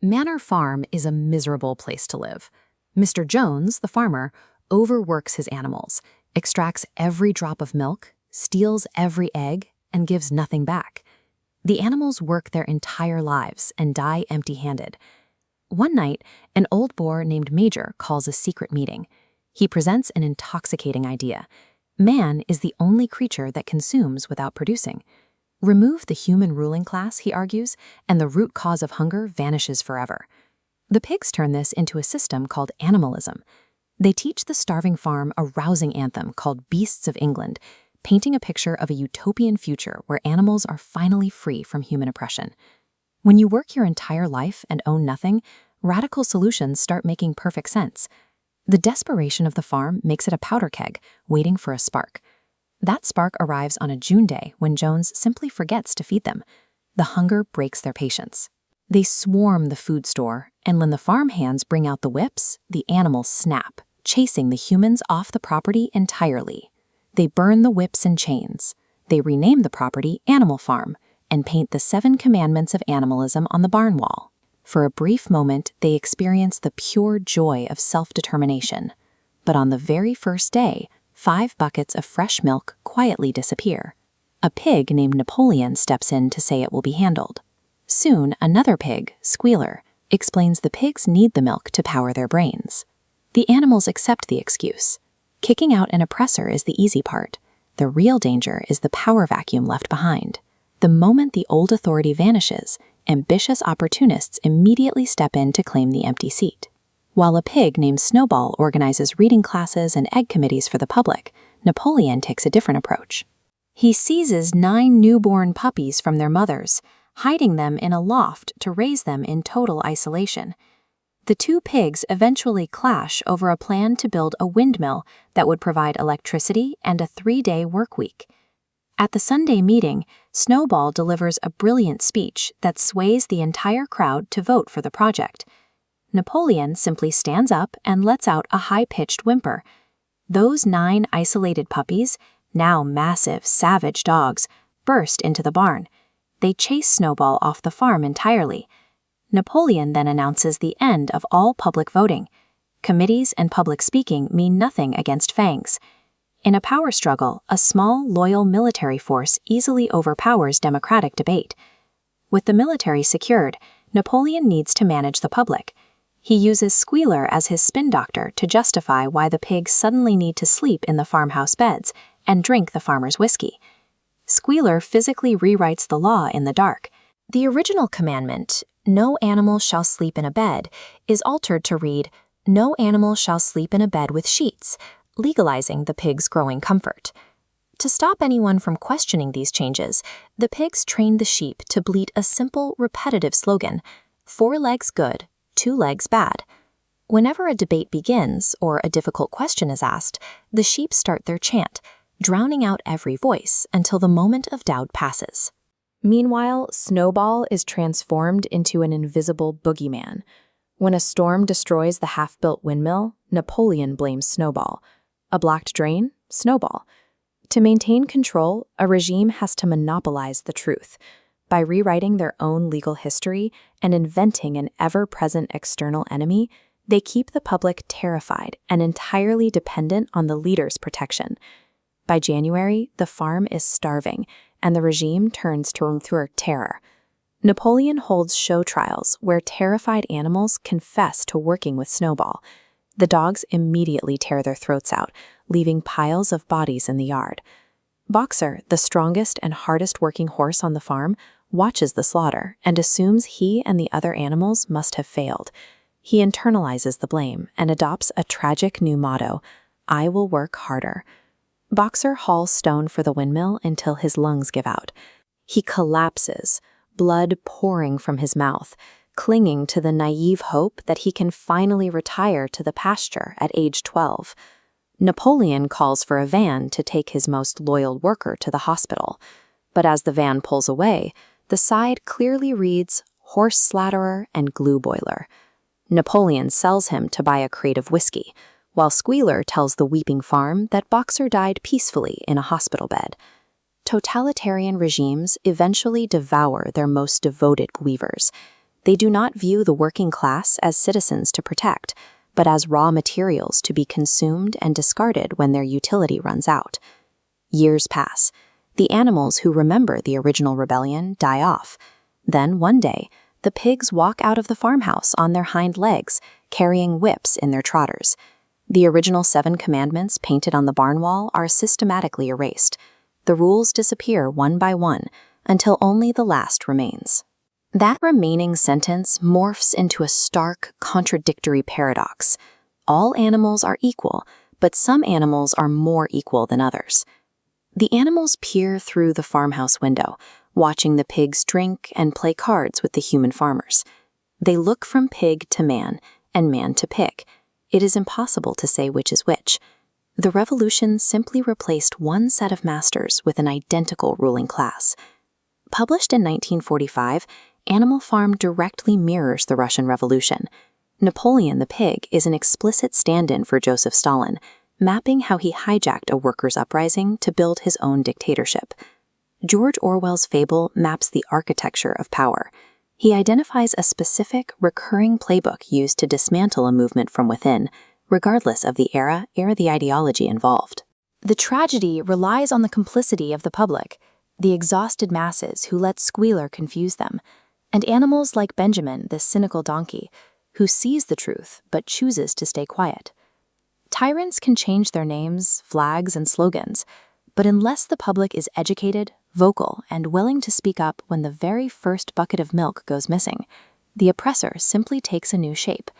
Manor Farm is a miserable place to live. Mr. Jones, the farmer, overworks his animals, extracts every drop of milk, steals every egg, and gives nothing back. The animals work their entire lives and die empty-handed. One night, an old boar named Major calls a secret meeting. He presents an intoxicating idea. Man is the only creature that consumes without producing. Remove the human ruling class, he argues, and the root cause of hunger vanishes forever. The pigs turn this into a system called animalism. They teach the starving farm a rousing anthem called Beasts of England, painting a picture of a utopian future where animals are finally free from human oppression. When you work your entire life and own nothing, radical solutions start making perfect sense. The desperation of the farm makes it a powder keg, waiting for a spark. That spark arrives on a June day when Jones simply forgets to feed them. The hunger breaks their patience. They swarm the food store, and when the farm hands bring out the whips, the animals snap, chasing the humans off the property entirely. They burn the whips and chains. They rename the property Animal Farm and paint the 7 commandments of animalism on the barn wall. For a brief moment, they experience the pure joy of self-determination. But on the very first day, 5 buckets of fresh milk quietly disappear. A pig named Napoleon steps in to say it will be handled. Soon, another pig, Squealer, explains the pigs need the milk to power their brains. The animals accept the excuse. Kicking out an oppressor is the easy part. The real danger is the power vacuum left behind. The moment the old authority vanishes, ambitious opportunists immediately step in to claim the empty seat. While a pig named Snowball organizes reading classes and egg committees for the public, Napoleon takes a different approach. He seizes 9 newborn puppies from their mothers, hiding them in a loft to raise them in total isolation. The 2 pigs eventually clash over a plan to build a windmill that would provide electricity and a 3-day work week. At the Sunday meeting, Snowball delivers a brilliant speech that sways the entire crowd to vote for the project. Napoleon simply stands up and lets out a high-pitched whimper. Those 9 isolated puppies, now massive, savage dogs, burst into the barn. They chase Snowball off the farm entirely. Napoleon then announces the end of all public voting. Committees and public speaking mean nothing against fangs. In a power struggle, a small, loyal military force easily overpowers democratic debate. With the military secured, Napoleon needs to manage the public. He uses Squealer as his spin doctor to justify why the pigs suddenly need to sleep in the farmhouse beds and drink the farmer's whiskey. Squealer physically rewrites the law in the dark. The original commandment, "No animal shall sleep in a bed," is altered to read, "No animal shall sleep in a bed with sheets," legalizing the pigs' growing comfort. To stop anyone from questioning these changes, the pigs trained the sheep to bleat a simple, repetitive slogan, 4 legs good, 2 legs bad. Whenever a debate begins or a difficult question is asked, the sheep start their chant, drowning out every voice until the moment of doubt passes. Meanwhile, Snowball is transformed into an invisible boogeyman. When a storm destroys the half-built windmill, Napoleon blames Snowball. A blocked drain? Snowball. To maintain control, a regime has to monopolize the truth. By rewriting their own legal history and inventing an ever-present external enemy, they keep the public terrified and entirely dependent on the leader's protection. By January, the farm is starving, and the regime turns to terror. Napoleon holds show trials where terrified animals confess to working with Snowball. The dogs immediately tear their throats out, leaving piles of bodies in the yard. Boxer, the strongest and hardest-working horse on the farm, watches the slaughter and assumes he and the other animals must have failed. He internalizes the blame and adopts a tragic new motto, "I will work harder." Boxer hauls stone for the windmill until his lungs give out. He collapses, blood pouring from his mouth, clinging to the naive hope that he can finally retire to the pasture at age 12. Napoleon calls for a van to take his most loyal worker to the hospital. But as the van pulls away, the side clearly reads horse slatterer and glue boiler. Napoleon sells him to buy a crate of whiskey, while Squealer tells the weeping farm that Boxer died peacefully in a hospital bed. Totalitarian regimes eventually devour their most devoted weavers. They do not view the working class as citizens to protect, but as raw materials to be consumed and discarded when their utility runs out. Years pass. The animals who remember the original rebellion die off. Then, one day, the pigs walk out of the farmhouse on their hind legs, carrying whips in their trotters. The original 7 commandments painted on the barn wall are systematically erased. The rules disappear one by one, until only the last remains. That remaining sentence morphs into a stark, contradictory paradox. All animals are equal, but some animals are more equal than others. The animals peer through the farmhouse window, watching the pigs drink and play cards with the human farmers. They look from pig to man, and man to pig. It is impossible to say which is which. The revolution simply replaced one set of masters with an identical ruling class. Published in 1945, Animal Farm directly mirrors the Russian Revolution. Napoleon the pig is an explicit stand-in for Joseph Stalin, mapping how he hijacked a workers' uprising to build his own dictatorship. George Orwell's fable maps the architecture of power. He identifies a specific, recurring playbook used to dismantle a movement from within, regardless of the era or the ideology involved. The tragedy relies on the complicity of the public, the exhausted masses who let squealer confuse them, and animals like Benjamin, the cynical donkey, who sees the truth but chooses to stay quiet. Tyrants can change their names, flags, and slogans, but unless the public is educated, vocal, and willing to speak up when the very first bucket of milk goes missing, the oppressor simply takes a new shape,